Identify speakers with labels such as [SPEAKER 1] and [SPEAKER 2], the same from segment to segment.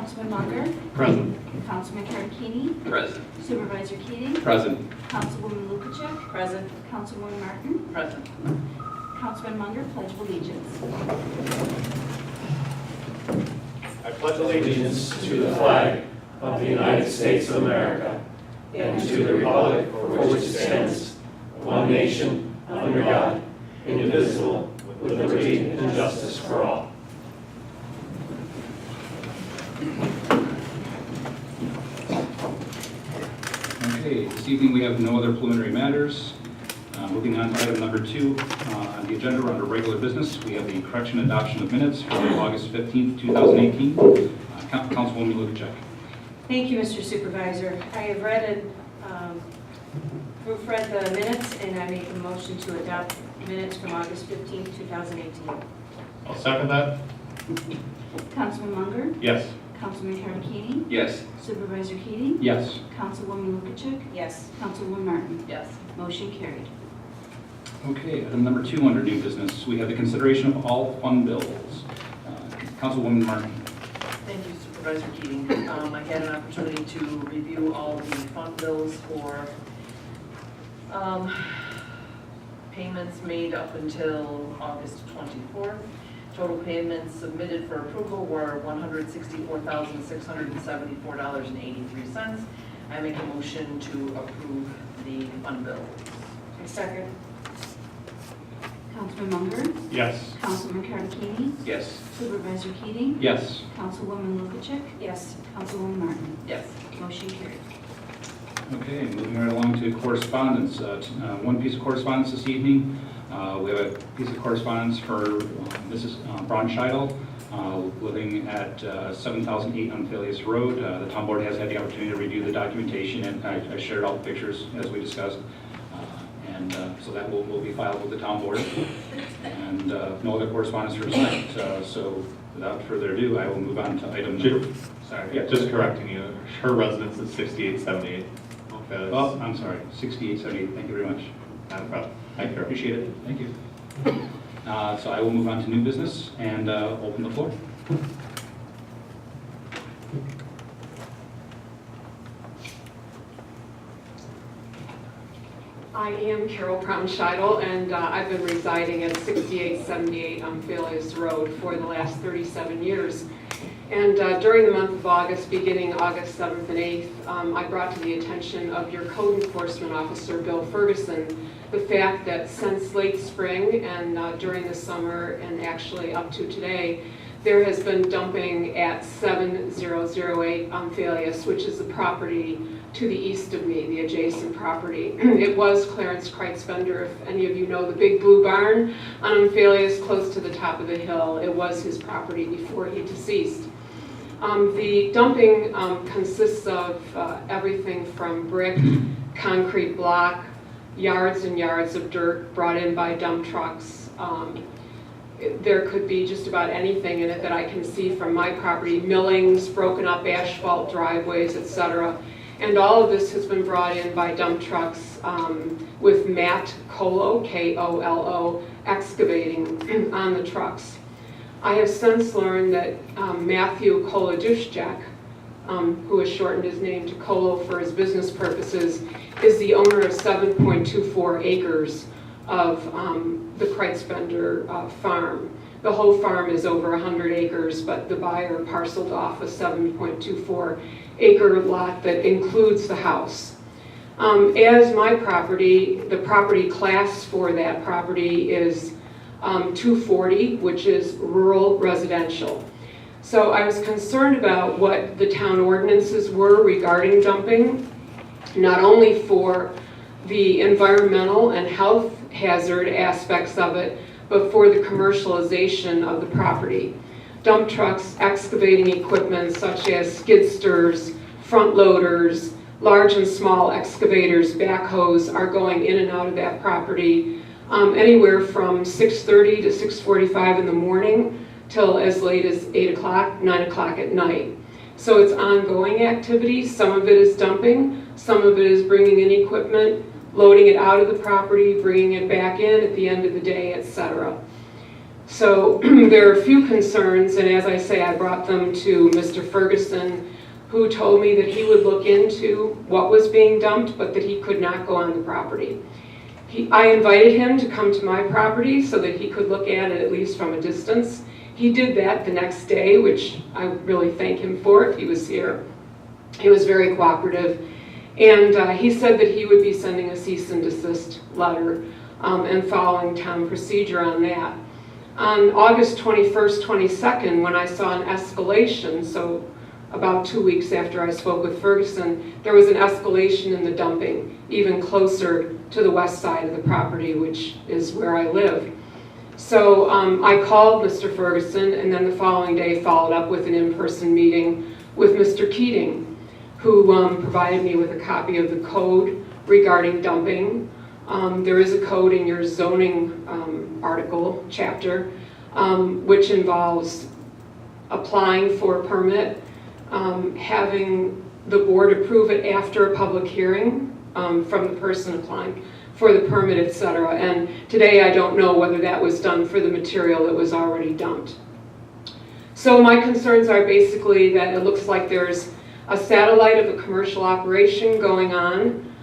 [SPEAKER 1] Councilman Munger,
[SPEAKER 2] Present.
[SPEAKER 1] Councilman Tarantini,
[SPEAKER 2] Present.
[SPEAKER 1] Supervisor Keating,
[SPEAKER 2] Present.
[SPEAKER 1] Councilwoman Lukacek,
[SPEAKER 3] Present.
[SPEAKER 1] Councilwoman Martin,
[SPEAKER 3] Present.
[SPEAKER 1] Councilman Munger, pledge of allegiance.
[SPEAKER 4] I pledge allegiance to the flag of the United States of America and to the republic for which it stands, one nation, under God, indivisible, with liberty and justice for all.
[SPEAKER 2] Okay, this evening we have no other preliminary matters. Moving on to item number 2 on the agenda under regular business, we have the correction adoption of minutes for August 15th, 2018. Councilwoman Lukacek.
[SPEAKER 3] Thank you, Mr. Supervisor. I have proofread the minutes, and I make a motion to adopt minutes from August 15, 2018.
[SPEAKER 4] I'll second that.
[SPEAKER 1] Councilman Munger,
[SPEAKER 2] Yes.
[SPEAKER 1] Councilman Tarantini,
[SPEAKER 2] Yes.
[SPEAKER 1] Supervisor Keating,
[SPEAKER 2] Yes.
[SPEAKER 1] Councilwoman Lukacek,
[SPEAKER 3] Yes.
[SPEAKER 1] Councilwoman Martin.
[SPEAKER 3] Yes.
[SPEAKER 1] Motion carried.
[SPEAKER 2] Okay, item number 2 under new business, we have the consideration of all fund bills. Councilwoman Martin.
[SPEAKER 5] Thank you, Supervisor Keating. I had an opportunity to review all the fund bills for payments made up until August 24th. Total payments submitted for approval were $164,674.83. I make a motion to approve the fund bill.
[SPEAKER 3] Second.
[SPEAKER 1] Councilman Munger,
[SPEAKER 4] Yes.
[SPEAKER 1] Councilman Tarantini,
[SPEAKER 2] Yes.
[SPEAKER 1] Supervisor Keating,
[SPEAKER 2] Yes.
[SPEAKER 1] Councilwoman Lukacek,
[SPEAKER 3] Yes.
[SPEAKER 1] Councilwoman Martin.
[SPEAKER 5] Yes.
[SPEAKER 1] Motion carried.
[SPEAKER 2] Okay, moving right along to correspondence. One piece of correspondence this evening. We have a piece of correspondence for Mrs. Braun Scheidel, living at 7008 Unfilius Road. The town board has had the opportunity to review the documentation, and I shared all the pictures as we discussed. So that will be filed with the town board. And no other correspondence for tonight. So without further ado, I will move on to item number... Sorry.
[SPEAKER 4] Yeah, just correcting you. Her residence is 6878.
[SPEAKER 2] Oh, I'm sorry, 6878. Thank you very much.
[SPEAKER 4] Not a problem.
[SPEAKER 2] I appreciate it. Thank you. So I will move on to new business and open the floor.
[SPEAKER 6] I am Carol Brown Scheidel, and I've been residing at 6878 Unfilius Road for the last 37 years. And during the month of August, beginning August 7th and 8th, I brought to the attention of your code enforcement officer, Bill Ferguson, the fact that since late spring and during the summer and actually up to today, there has been dumping at 7008 Unfilius, which is the property to the east of me, the adjacent property. It was Clarence Kreitzbender, if any of you know the big blue barn on Unfilius, close to the top of the hill. It was his property before he deceased. The dumping consists of everything from brick, concrete block, yards and yards of dirt brought in by dump trucks. There could be just about anything in it that I can see from my property, millings, broken up asphalt driveways, etc. And all of this has been brought in by dump trucks with Matt Kolo, K-O-L-O, excavating on the trucks. I have since learned that Matthew Kolodushjak, who has shortened his name to Kolo for his business purposes, is the owner of 7.24 acres of the Kreitzbender farm. The whole farm is over 100 acres, but the buyer parceled off a 7.24 acre lot that includes the house. As my property, the property class for that property is 240, which is rural residential. So I was concerned about what the town ordinances were regarding dumping, not only for the environmental and health hazard aspects of it, but for the commercialization of the property. Dump trucks, excavating equipment such as skid steers, front loaders, large and small excavators, backhoes are going in and out of that property anywhere from 6:30 to 6:45 in the morning till as late as 8 o'clock, 9 o'clock at night. So it's ongoing activity. Some of it is dumping, some of it is bringing in equipment, loading it out of the property, bringing it back in at the end of the day, etc. So there are a few concerns, and as I say, I brought them to Mr. Ferguson, who told me that he would look into what was being dumped, but that he could not go on the property. I invited him to come to my property so that he could look at it at least from a distance. He did that the next day, which I really thank him for if he was here. He was very cooperative. And he said that he would be sending a cease and desist letter and following town procedure on that. On August 21st, 22nd, when I saw an escalation, so about 2 weeks after I spoke with Ferguson, there was an escalation in the dumping, even closer to the west side of the property, which is where I live. So I called Mr. Ferguson, and then the following day followed up with an in-person meeting with Mr. Keating, who provided me with a copy of the code regarding dumping. There is a code in your zoning article, chapter, which involves applying for a permit, having the board approve it after a public hearing from the person applying for the permit, etc. And today I don't know whether that was done for the material that was already dumped. So my concerns are basically that it looks like there's a satellite of a commercial operation going on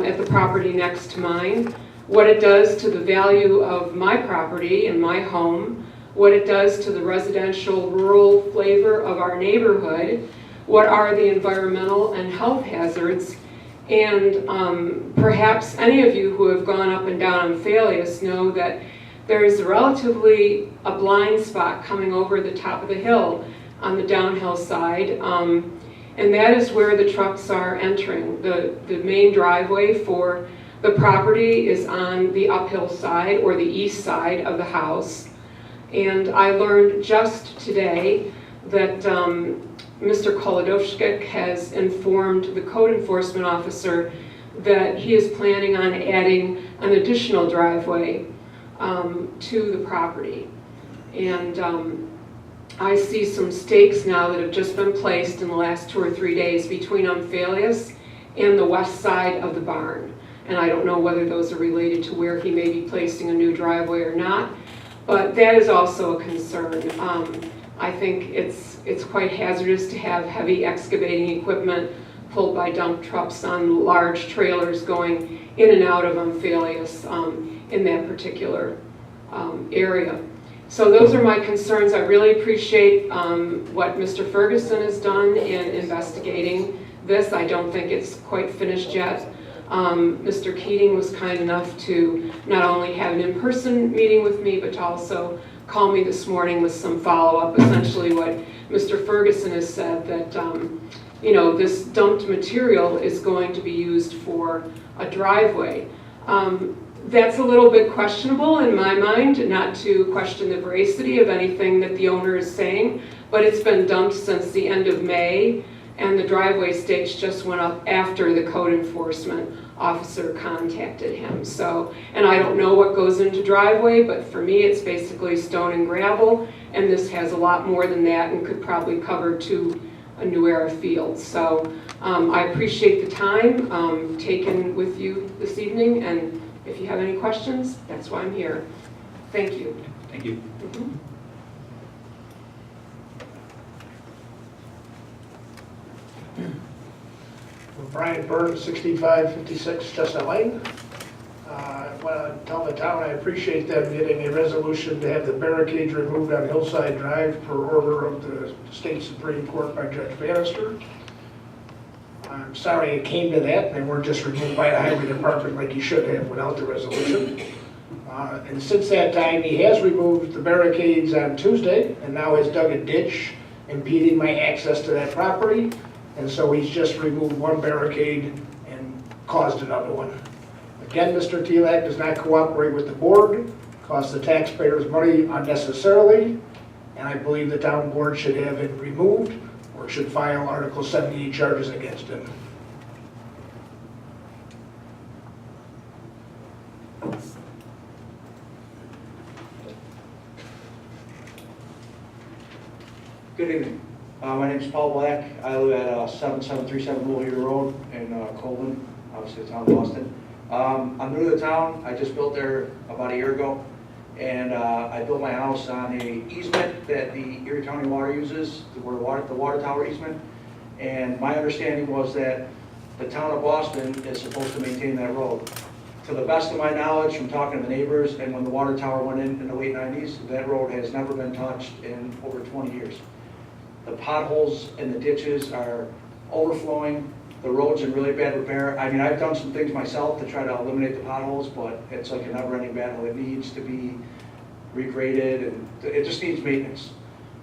[SPEAKER 6] at the property next to mine, what it does to the value of my property and my home, what it does to the residential rural flavor of our neighborhood, what are the environmental and health hazards, and perhaps any of you who have gone up and down Omphalos know that there is relatively a blind spot coming over the top of the hill on the downhill side, and that is where the trucks are entering. The main driveway for the property is on the uphill side or the east side of the house. And I learned just today that Mr. Kolodowski has informed the code enforcement officer that he is planning on adding an additional driveway to the property. And I see some stakes now that have just been placed in the last 2 or 3 days between Omphalos and the west side of the barn. And I don't know whether those are related to where he may be placing a new driveway or not, but that is also a concern. I think it's quite hazardous to have heavy excavating equipment pulled by dump trucks on large trailers going in and out of Omphalos in that particular area. So those are my concerns. I really appreciate what Mr. Ferguson has done in investigating this. I don't think it's quite finished yet. Mr. Keating was kind enough to not only have an in-person meeting with me, but to also call me this morning with some follow-up. Essentially what Mr. Ferguson has said, that you know, this dumped material is going to be used for a driveway. That's a little bit questionable in my mind, not to question the veracity of anything that the owner is saying, but it's been dumped since the end of May, and the driveway stakes just went up after the code enforcement officer contacted him. So, and I don't know what goes into driveway, but for me it's basically stone and gravel, and this has a lot more than that and could probably cover 2 New Era fields. So I appreciate the time taken with you this evening, and if you have any questions, that's why I'm here. Thank you.
[SPEAKER 2] Thank you.
[SPEAKER 7] Brian Burns, 6556 Chestnut Lane. I want to tell the town I appreciate them getting a resolution to have the barricades removed on Hillside Drive per order of the State Supreme Court by Judge Bannister. I'm sorry it came to that. They weren't just removed by the Highway Department like you should have without the resolution. And since that time, he has removed the barricades on Tuesday and now has dug a ditch impeding my access to that property. And so he's just removed one barricade and caused another one. Again, Mr. Telak does not cooperate with the board, costs the taxpayers money unnecessarily, and I believe the town board should have it removed or should file Article 78 charges against him.
[SPEAKER 8] Good evening. My name is Paul Black. I live at 7737 Woolview Road in Colvin, obviously the town of Boston. I'm new to the town. I just built there about a year ago, And I built my house on a easement that the Erie County Water uses, the water tower easement. And my understanding was that the town of Boston is supposed to maintain that road. To the best of my knowledge, from talking to the neighbors, and when the water tower went in the late 90s, that road has never been touched in over 20 years. The potholes and the ditches are overflowing. The road's in really bad repair. I mean, I've done some things myself to try to eliminate the potholes, but it's like a never-ending battle. It needs to be regraded, and it just needs maintenance.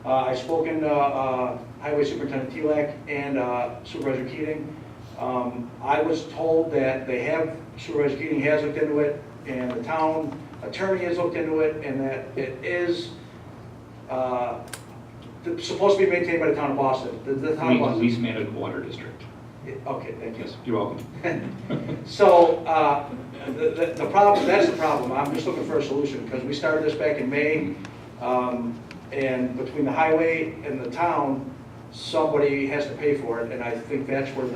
[SPEAKER 8] I've spoken to Highway Superintendent Telak and Supervisor Keating. I was told that they have, Supervisor Keating has looked into it, and the town attorney has looked into it, and that it is supposed to be maintained by the town of Boston. The town of Boston.
[SPEAKER 2] Least managed water district.
[SPEAKER 8] Okay, thank you.
[SPEAKER 2] Yes, you're welcome.
[SPEAKER 8] So, the problem, that's the problem. I'm just looking for a solution, because we started this back in May, and between the highway and the town, somebody has to pay for it, and I think that's where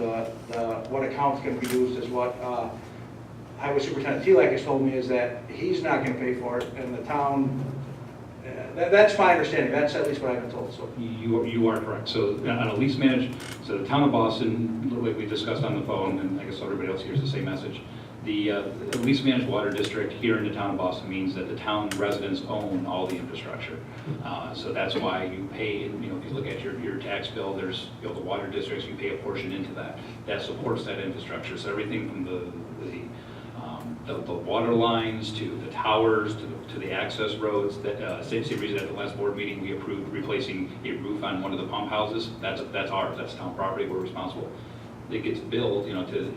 [SPEAKER 8] what account's gonna be used is what, Highway Superintendent Telak has told me is that he's not gonna pay for it, and the town, that's my understanding. That's at least what I've been told, so.
[SPEAKER 2] You are correct. So on a lease managed, so the town of Boston, like we discussed on the phone, and I guess everybody else hears the same message. The lease managed water district here in the town of Boston means that the town residents own all the infrastructure. So that's why you pay, if you look at your tax bill, there's, the water districts, you pay a portion into that. That supports that infrastructure. So everything from the water lines to the towers to the access roads. That same reason at the last board meeting we approved replacing a roof on one of the pump houses. That's ours. That's town property. We're responsible. It gets billed, to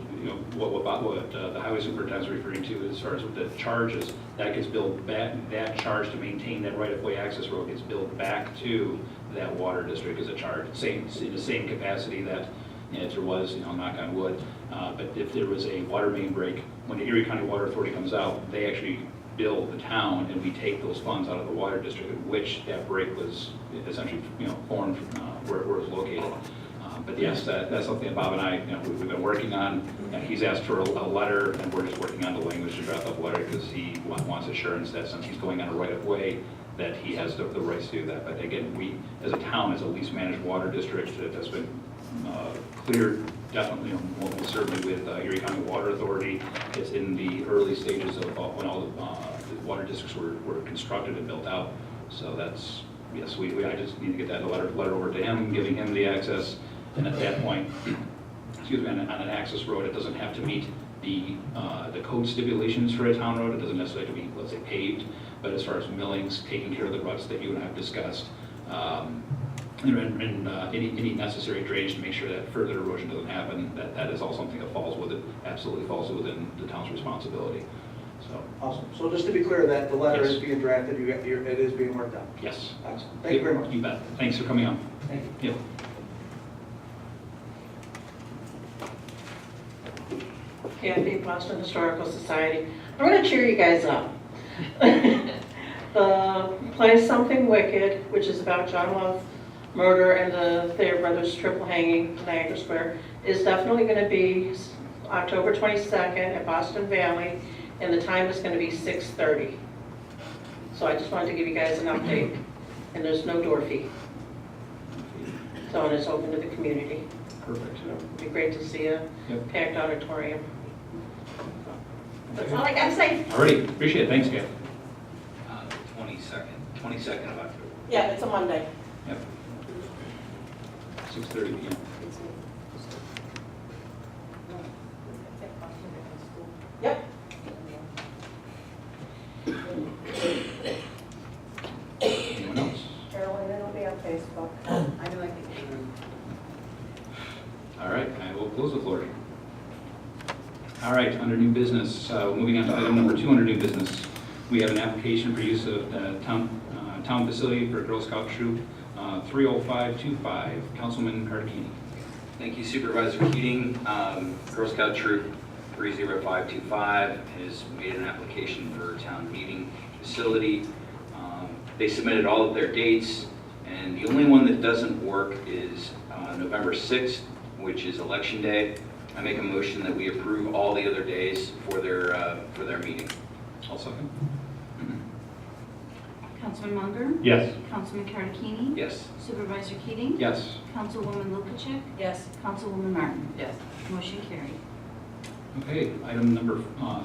[SPEAKER 2] what the highway superintendent is referring to as far as the charges. That gets billed back. That charge to maintain that right-of-way access road gets billed back to that water district as a charge. In the same capacity that if there was, knock on wood. But if there was a water main break, when the Erie County Water Authority comes out, they actually bill the town, and we take those funds out of the water district, which that break was essentially, formed where it was located. But yes, that's something that Bob and I, we've been working on. He's asked for a letter, and we're just working on the language to draft up a letter because he wants assurance that since he's going on a right-of-way, that he has the rights to do that. But again, we, as a town, as a least managed water district, that's been cleared definitely, most certainly with Erie County Water Authority. It's in the early stages of when all the water districts were constructed and built out. So that's, yes, I just need to get that letter over to him, giving him the access. And at that point, excuse me, on an access road, it doesn't have to meet the code stipulations for a town road. It doesn't necessarily have to be, let's say, paved. But as far as millings, taking care of the ruts that you and I have discussed, and any necessary drainage to make sure that further erosion doesn't happen, that is all something that falls with it, absolutely falls within the town's responsibility. So.
[SPEAKER 8] Awesome. So just to be clear, that the letter
[SPEAKER 2] Yes.
[SPEAKER 8] is being drafted, it is being worked on.
[SPEAKER 2] Yes.
[SPEAKER 8] Excellent. Thank you very much.
[SPEAKER 2] You bet. Thanks for coming on.
[SPEAKER 8] Thank you.
[SPEAKER 2] Yep.
[SPEAKER 9] Kathy, Boston Historical Society. I'm going to cheer you guys up. The play Something Wicked, which is about John Love murder and the Thayer brothers triple hanging in Niagara Square, is definitely going to be October 22nd at Boston Valley, and the time is going to be 6:30. So I just wanted to give you guys an update, and there's no door fee. So and it's open to the community.
[SPEAKER 2] Perfect.
[SPEAKER 9] It'd be great to see a
[SPEAKER 2] Yep.
[SPEAKER 9] packed auditorium. That's all I got to say.
[SPEAKER 2] Alrighty, appreciate it. Thanks, Gail.
[SPEAKER 10] 22nd of October.
[SPEAKER 9] Yeah, it's a Monday.
[SPEAKER 2] Yep. 6:30 p.m.
[SPEAKER 9] Yep.
[SPEAKER 2] Anyone else?
[SPEAKER 9] Carolyn, it'll be on Facebook.
[SPEAKER 1] I do like it.
[SPEAKER 2] All right, I will close the floor. All right, under new business, moving on to item number 2 under new business. We have an application for use of the town facility for Girl Scout Troop 30525. Councilman Hardikini.
[SPEAKER 10] Thank you, Supervisor Keating. Girl Scout Troop 30525 has made an application for a town meeting facility. They submitted all of their dates, and the only one that doesn't work is November 6th, which is Election Day. I make a motion that we approve all the other days for their meeting.
[SPEAKER 2] I'll second.
[SPEAKER 1] Councilman Munger,
[SPEAKER 4] Yes.
[SPEAKER 1] Councilman Cardini,
[SPEAKER 10] Yes.
[SPEAKER 1] Supervisor Keating,
[SPEAKER 2] Yes.
[SPEAKER 1] Councilwoman Lukacek,
[SPEAKER 3] Yes.
[SPEAKER 1] Councilwoman Martin.
[SPEAKER 5] Yes.
[SPEAKER 1] Motion carried.
[SPEAKER 2] Okay, item number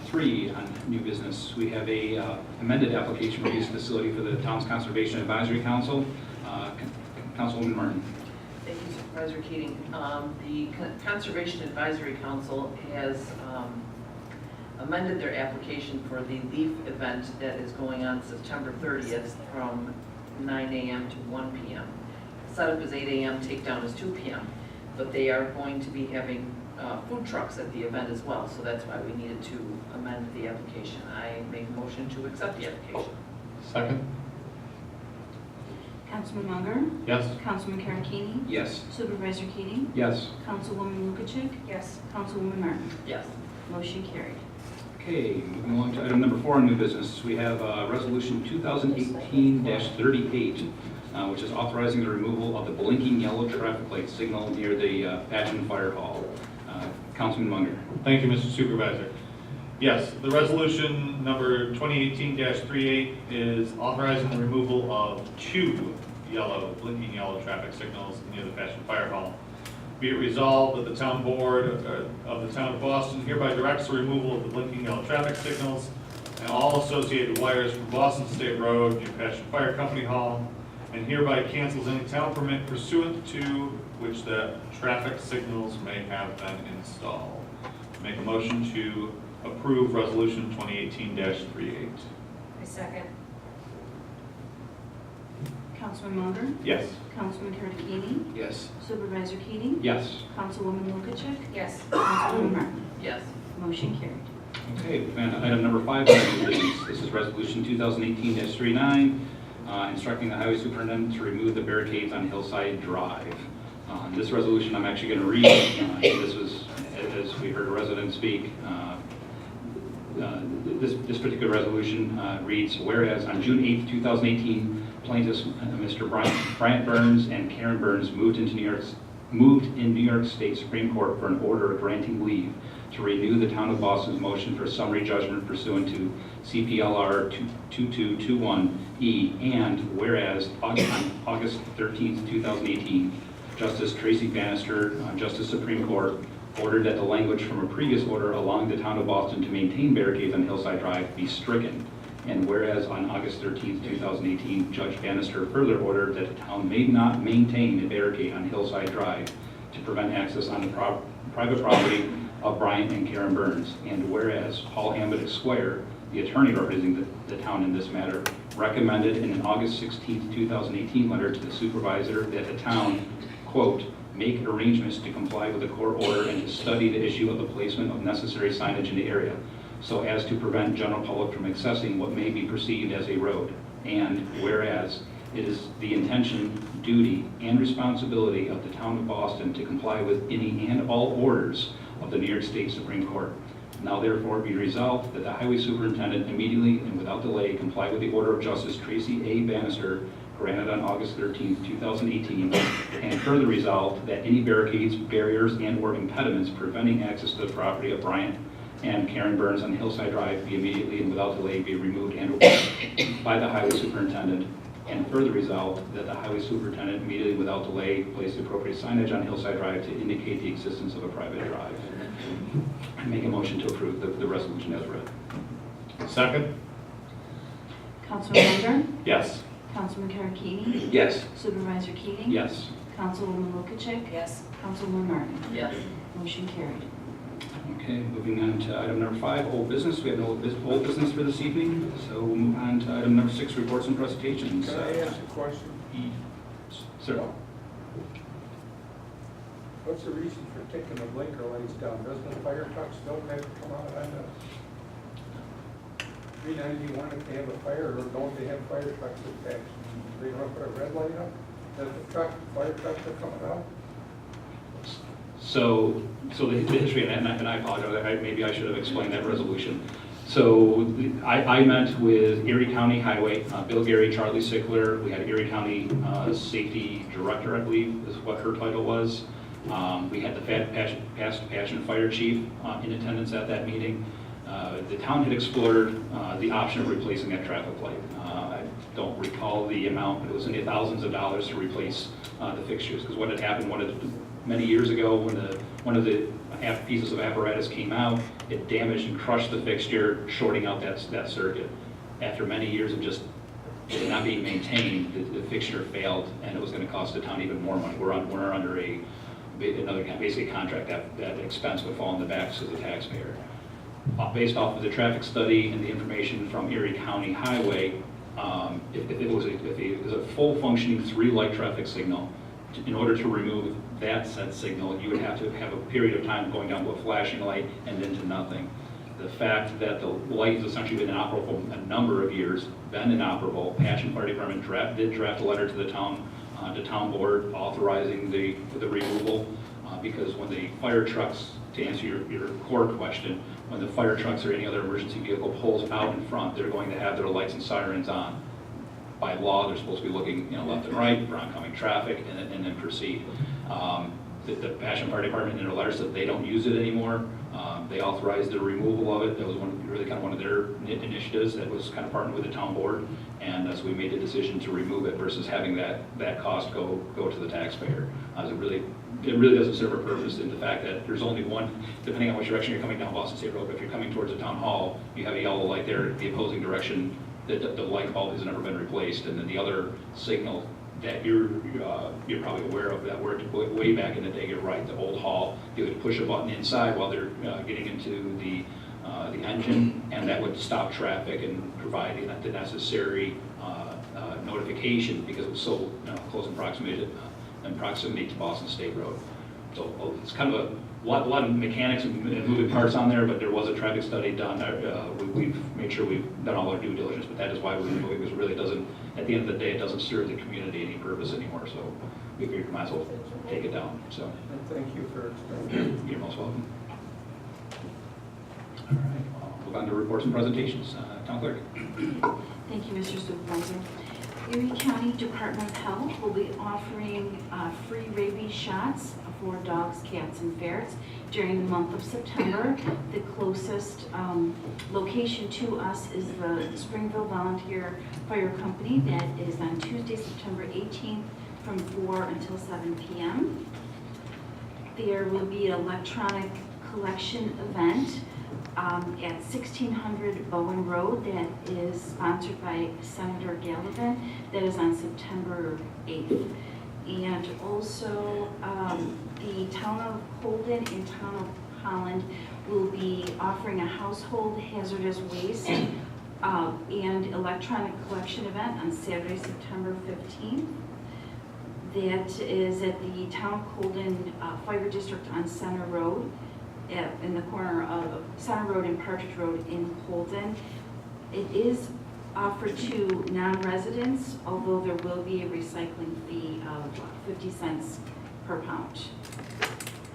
[SPEAKER 2] 3 on new business. We have a amended application for use facility for the Town's Conservation Advisory Council. Councilwoman Martin.
[SPEAKER 5] Thank you, Supervisor Keating. The Conservation Advisory Council has amended their application for the LEAF event that is going on September 30th from 9 a.m. to 1 p.m. Setup is 8 a.m., takedown is 2 p.m., but they are going to be having food trucks at the event as well, so that's why we needed to amend the application. I make a motion to accept the application.
[SPEAKER 4] Second?
[SPEAKER 1] Councilman Munger,
[SPEAKER 4] Yes.
[SPEAKER 1] Councilman Cardini,
[SPEAKER 10] Yes.
[SPEAKER 1] Supervisor Keating,
[SPEAKER 2] Yes.
[SPEAKER 1] Councilwoman Lukacek,
[SPEAKER 3] Yes.
[SPEAKER 1] Councilwoman Martin.
[SPEAKER 5] Yes.
[SPEAKER 1] Motion carried.
[SPEAKER 2] Okay, moving along to item number 4 on new business. We have Resolution 2018-38, which is authorizing the removal of the blinking yellow traffic light signal near the Patchen Fire Hall. Councilman Munger.
[SPEAKER 11] Thank you, Mr. Supervisor. Yes, the resolution number 2018-38 is authorizing the removal of 2 blinking yellow traffic signals near the Patchen Fire Hall. Be it resolved that the town board of the town of Boston hereby directs the removal of the blinking yellow traffic signals and all associated wires from Boston State Road near Patchen Fire Company Hall, and hereby cancels any town permit pursuant to which the traffic signals may have been installed. Make a motion to approve resolution 2018-38.
[SPEAKER 3] I second.
[SPEAKER 1] Councilman Munger,
[SPEAKER 4] Yes.
[SPEAKER 1] Councilman Cardini,
[SPEAKER 10] Yes.
[SPEAKER 1] Supervisor Keating,
[SPEAKER 2] Yes.
[SPEAKER 1] Councilwoman Lukacek,
[SPEAKER 3] Yes.
[SPEAKER 1] Councilwoman Martin.
[SPEAKER 5] Yes.
[SPEAKER 1] Motion carried.
[SPEAKER 2] Okay, moving on to item number 5 on new business. This is Resolution 2018-39, instructing the highway superintendent to remove the barricades on Hillside Drive. This resolution I'm actually going to read. This was, as we heard a resident speak, this particular resolution reads, whereas on June 8, 2018, plaintiffs Mr. Bryant Burns and Karen Burns moved in New York State Supreme Court for an order granting leave to renew the Town of Boston's motion for summary judgment pursuant to CPLR 2221E, and whereas on August 13, 2018, Justice Tracy Bannister, Justice Supreme Court, ordered that the language from a previous order allowing the Town of Boston to maintain barricades on Hillside Drive be stricken. And whereas on August 13, 2018, Judge Bannister further ordered that the town may not maintain a barricade on Hillside Drive to prevent access on the private property of Bryant and Karen Burns. And whereas Paul Hammond Esquire, the attorney representing the town in this matter, recommended in an August 16, 2018 letter to the supervisor that the town, quote, make arrangements to comply with the court order and to study the issue of the placement of necessary signage in the area, so as to prevent general public from accessing what may be perceived as a road. And whereas it is the intention, duty, and responsibility of the Town of Boston to comply with any and all orders of the New York State Supreme Court. Now therefore be resolved that the highway superintendent immediately and without delay comply with the order of Justice Tracy A. Bannister granted on August 13, 2018, and further resolved that any barricades, barriers, and/or impediments preventing access to the property of Bryant and Karen Burns on Hillside Drive be immediately and without delay be removed and by the highway superintendent, and further resolved that the highway superintendent immediately without delay place the appropriate signage on Hillside Drive to indicate the existence of a private drive. I make a motion to approve the resolution as read.
[SPEAKER 11] Second?
[SPEAKER 1] Councilman Munger,
[SPEAKER 11] Yes.
[SPEAKER 1] Councilman Cardini,
[SPEAKER 10] Yes.
[SPEAKER 1] Supervisor Keating,
[SPEAKER 2] Yes.
[SPEAKER 1] Councilwoman Lukacek,
[SPEAKER 3] Yes.
[SPEAKER 1] Councilwoman Martin.
[SPEAKER 5] Yes.
[SPEAKER 1] Motion carried.
[SPEAKER 2] Okay, moving on to item number 5, old business. We have no old business for this evening, so we'll move on to item number 6, reports and presentations.
[SPEAKER 12] Can I ask a question?
[SPEAKER 2] Sir.
[SPEAKER 12] What's the reason for taking the blinker lights down? Doesn't the fire truck still have to come out on the 391 if they have a fire, or don't they have fire trucks attached? They don't put a red light up? Does the fire trucks are coming out?
[SPEAKER 2] So the history, and I apologize, maybe I should have explained that resolution. So I met with Erie County Highway, Bill Gary, Charlie Sickler. We had Erie County Safety Director, I believe is what her title was. We had the past Passion Fire Chief in attendance at that meeting. The town had explored the option of replacing that traffic light. don't recall the amount, but it was in the thousands of dollars to replace the fixtures. Because what had happened, many years ago, when one of the pieces of apparatus came out, it damaged and crushed the fixture, shorting out that circuit. After many years of just not being maintained, the fixture failed, and it was going to cost the town even more money. We're under another basically contract that expense would fall on the backs of the taxpayer. Based off of the traffic study and the information from Erie County Highway, if it was a full functioning 3-light traffic signal, in order to remove that said signal, you would have to have a period of time going down to a flashing light and then to nothing. The fact that the light has essentially been inoperable for a number of years, been inoperable, Passion Fire Department did draft a letter to the town board authorizing the removal, because when the fire trucks, to answer your core question, when the fire trucks or any other emergency vehicle pulls out in front, they're going to have their lights and sirens on. By law, they're supposed to be looking left and right for oncoming traffic and then proceed. The Passion Fire Department in their letter said they don't use it anymore. They authorized the removal of it. That was really kind of one of their initiatives that was kind of partnered with the town board, and so we made the decision to remove it versus having that cost go to the taxpayer. It really doesn't serve a purpose in the fact that there's only one, depending on which direction you're coming down Boston State Road, but if you're coming towards the town hall, you have a yellow light there, the opposing direction, the light bulb has never been replaced, and then the other signal that you're probably aware of that worked way back in the day, you're right, the old hall, you would push a button inside while they're getting into the engine, and that would stop traffic and provide the necessary notification because it was so close in proximity to Boston State Road. So it's kind of a lot of mechanics and moving parts on there, but there was a traffic study done. We've made sure we've done all our due diligence, but that is why we remove it, because it really doesn't, at the end of the day, it doesn't serve the community any purpose anymore. So we figured we might as well take it down. So
[SPEAKER 12] And thank you for explaining.
[SPEAKER 2] you're most welcome. All right, we'll move on to reports and presentations. Town Clerk.
[SPEAKER 1] Thank you, Mr. Supervisor. Erie County Department of Health will be offering free rabies shots for dogs, cats, and ferrets during the month of September. The closest location to us is the Springville Volunteer Fire Company. That is on Tuesday, September 18th from 4 until 7 p.m. There will be an electronic collection event at 1600 Bowen Road that is sponsored by Senator Gallivan. That is on September 8th. And also the town of Holden and town of Holland will be offering a household hazardous waste and electronic collection event on Saturday, September 15th. That is at the town of Holden Fire District on Center Road, in the corner of Center Road and Partridge Road in Holden. It is offered to non-residents, although there will be a recycling fee of 50 cents per pound.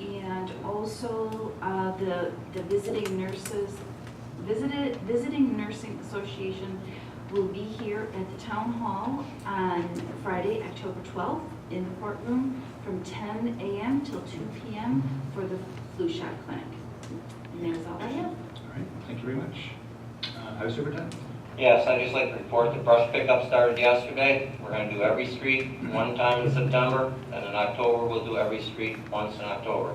[SPEAKER 1] And also the Visiting Nursing Association will be here at the Town Hall on Friday, October 12th in the courtroom from 10 a.m. till 2 p.m. for the flu shot clinic. And that's all I have.
[SPEAKER 2] All right, thank you very much. Highway Superintendent.
[SPEAKER 13] Yes, I'd just like to report the brush pickup started yesterday. We're going to do every street one time in September, and in October we'll do every street once in October.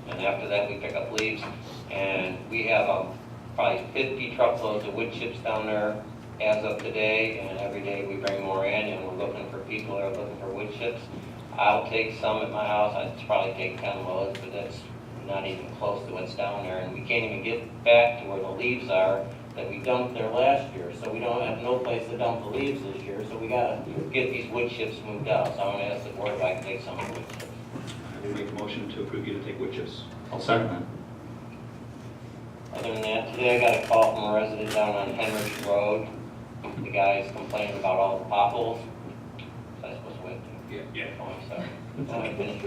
[SPEAKER 13] And after that we pick up leaves. And we have probably 50 truckloads of wood chips down there as of today, and every day we bring more in, and we're looking for people that are looking for wood chips. I'll take some at my house. I'd probably take 10 loads, but that's not even close to what's down there. And we can't even get back to where the leaves are that we dumped there last year. So we don't have no place to dump the leaves this year. So we got to get these wood chips moved out. So I'm going to ask the board if I can take some of the wood chips.
[SPEAKER 2] I will make a motion to approve you to take wood chips. I'll second that.
[SPEAKER 13] Other than that, today I got a call from a resident down on Henrich Road. The guy's complaining about all the potholes. Was I supposed to wait?
[SPEAKER 2] Yeah.
[SPEAKER 13] Oh, I'm sorry. Now I finished.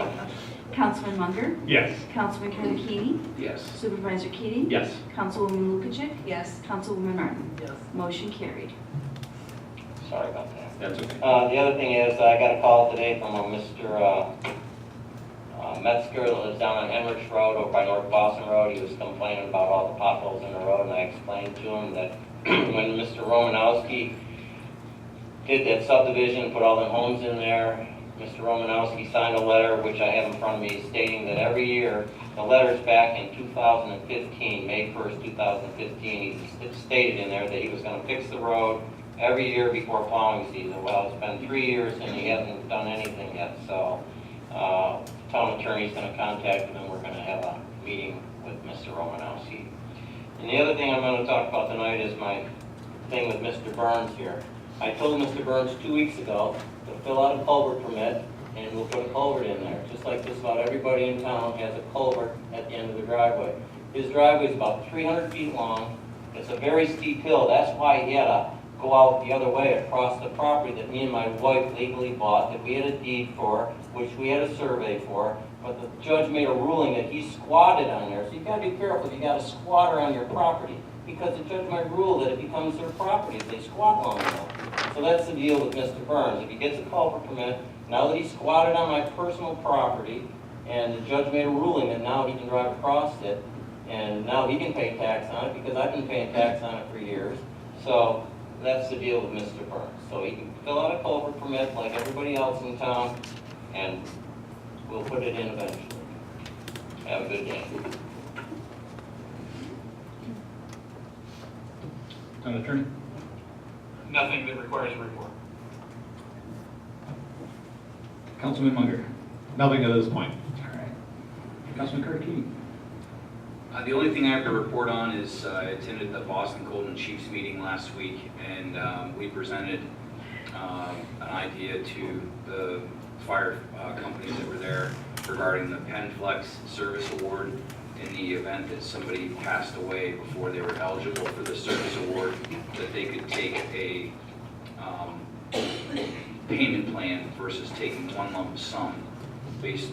[SPEAKER 1] Councilman Munger?
[SPEAKER 11] Yes.
[SPEAKER 1] Councilman Kankini?
[SPEAKER 2] Yes.
[SPEAKER 1] Supervisor Keating?
[SPEAKER 2] Yes.
[SPEAKER 1] Councilwoman Lukacek?
[SPEAKER 5] Yes.
[SPEAKER 1] Councilwoman Martin?
[SPEAKER 5] Yes.
[SPEAKER 1] Motion carried.
[SPEAKER 13] Sorry about that.
[SPEAKER 2] That's okay.
[SPEAKER 13] The other thing is, I got a call today from a Mr. Metzger that lives down on Henrich Road over by North Boston Road. He was complaining about all the potholes in the road, and I explained to him that when Mr. Romanowski did that subdivision, put all them homes in there. Mr. Romanowski signed a letter, which I have in front of me, stating that every year, the letter's back in 2015, May 1st, 2015, he stated in there that he was gonna fix the road every year before plowing season. Well, it's been 3 years and he hasn't done anything yet, so, town attorney's gonna contact him and we're gonna have a meeting with Mr. Romanowski. And the other thing I'm gonna talk about tonight is my thing with Mr. Burns here. I told Mr. Burns 2 weeks ago to fill out a culvert permit, and we'll put a culvert in there. Just like just about everybody in town has a culvert at the end of their driveway. His driveway is about 300 feet long. It's a very steep hill. That's why he had to go out the other way across the property that me and my wife legally bought, that we had a deed for, which we had a survey for. But the judge made a ruling that he squatted on there. So you gotta be careful. You got a squatter on your property, because the judge might rule that it becomes their property if they squat long enough. So that's the deal with Mr. Burns. If he gets a culvert permit, now that he squatted on my personal property, and the judge made a ruling that now he can drive across it, and now he can pay tax on it, because I've been paying tax on it for years. So that's the deal with Mr. Burns. So he can fill out a culvert permit like everybody else in town, and we'll put it in eventually. Have a good day.
[SPEAKER 2] Town attorney?
[SPEAKER 4] Nothing that requires a report.
[SPEAKER 2] Councilman Munger?
[SPEAKER 11] Nothing at this point.
[SPEAKER 2] All right. Councilman Kurt Keating?
[SPEAKER 10] The only thing I have to report on is I attended the Boston Golden Chiefs meeting last week, and we presented an idea to the fire companies that were there regarding the PenFlex Service Award in the event that somebody passed away before they were eligible for the service award, that they could take a payment plan versus taking one lump sum based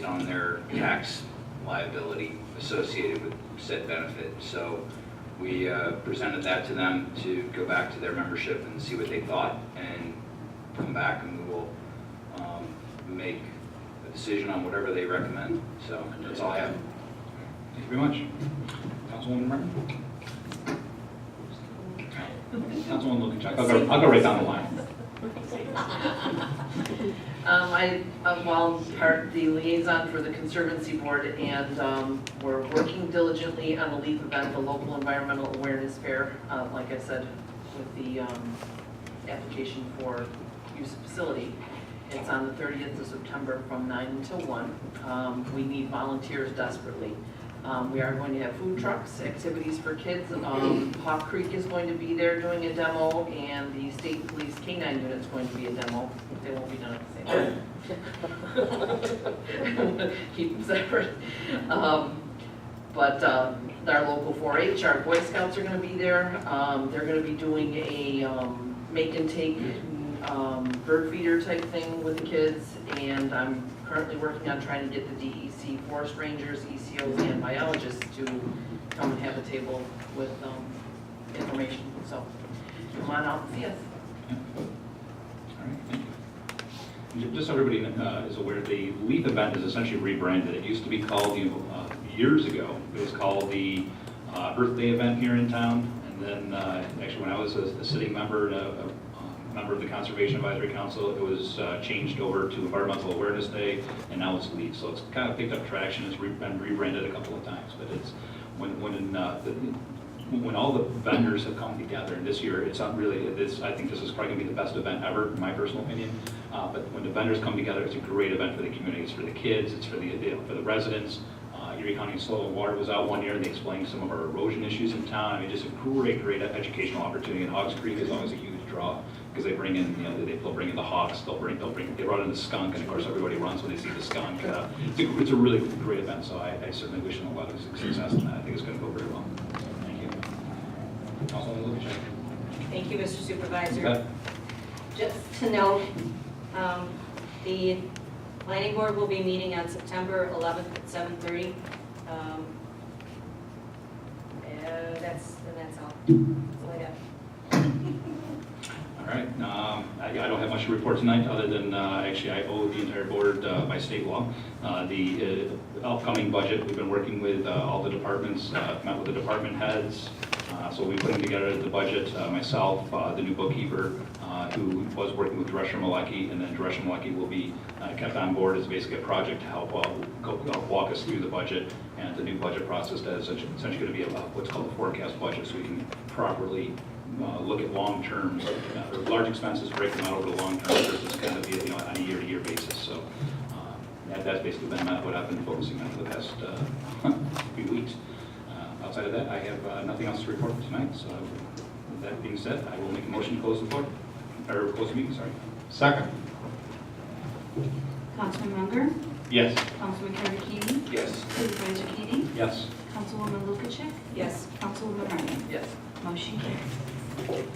[SPEAKER 10] on their tax liability associated with said benefit. So we presented that to them to go back to their membership and see what they thought, and come back and we will make a decision on whatever they recommend. So that's all I have.
[SPEAKER 2] Thank you very much. Councilwoman Martin? Councilwoman Lukacek? I'll go right down the line.
[SPEAKER 5] I'm the liaison for the Conservancy Board, and we're working diligently on the LEAF event, the Local Environmental Awareness Fair, like I said, with the application for use of facility. It's on the 30th of September from 9 until 1. We need volunteers desperately. We are going to have food trucks, activities for kids. Hawk Creek is going to be there doing a demo, and the State Police K-9 unit is going to be a demo. They won't be done at the same time. Keep them separate. But our local 4-H, our Boy Scouts are going to be there. They're going to be doing a make and take bird feeder type thing with the kids, and I'm currently working on trying to get the DEC forest rangers, ECOs, and biologists to come and have a table with information. So come on out and see us.
[SPEAKER 2] All right, thank you. Just so everybody is aware, the LEAF event is essentially rebranded. It used to be called, years ago, it was called the Earth Day event here in town. And then actually when I was a sitting member, member of the Conservation Advisory Council, it was changed over to Environmental Awareness Day, and now it's LEAF. So it's kind of picked up traction. It's been rebranded a couple of times, but it's when all the vendors have come together, and this year it's not really, I think this is probably gonna be the best event ever, in my personal opinion. But when the vendors come together, it's a great event for the community. It's for the kids, it's for the residents. Erie County Soil and Water was out one year, and they explained some of our erosion issues in town. I mean, just a great educational opportunity. And Hogs Creek is always a huge draw, because they bring in, they'll bring in the hawks, they run in the skunk, and of course everybody runs when they see the skunk. It's a really great event, so I certainly wish them a lot of success in that. I think it's going to go very well. Thank you. Councilwoman Lukacek.
[SPEAKER 3] Thank you, Mr. Supervisor.
[SPEAKER 2] You bet.
[SPEAKER 3] Just to note, the planning board will be meeting on September 11th at 7:30. That's all. That's all I have.
[SPEAKER 2] All right, I don't have much to report tonight, other than, actually, I owe the entire board by state law. The upcoming budget, we've been working with all the departments, met with the department heads, so we're putting together the budget, myself, the new bookkeeper, who was working with Drescher Malecki, and then Drescher Malecki will be kept on board as basically a project to help walk us through the budget and the new budget process that is essentially going to be what's called a forecast budget, so we can properly look at long-term, or large expenses, break them out over the long term versus kind of be, on a year-to-year basis. So that's basically been what I've been focusing on for the past few weeks. Outside of that, I have nothing else to report tonight. So with that being said, I will make a motion to close the floor, or close the meeting, sorry.
[SPEAKER 11] Second.
[SPEAKER 1] Councilman Munger,
[SPEAKER 11] Yes.
[SPEAKER 1] Councilman Kearns,
[SPEAKER 10] Yes.
[SPEAKER 1] Supervisor Keating,
[SPEAKER 2] Yes.
[SPEAKER 1] Councilwoman Lukasik,
[SPEAKER 3] Yes.
[SPEAKER 1] Councilwoman Ryan.
[SPEAKER 5] Yes.
[SPEAKER 1] Motion carries.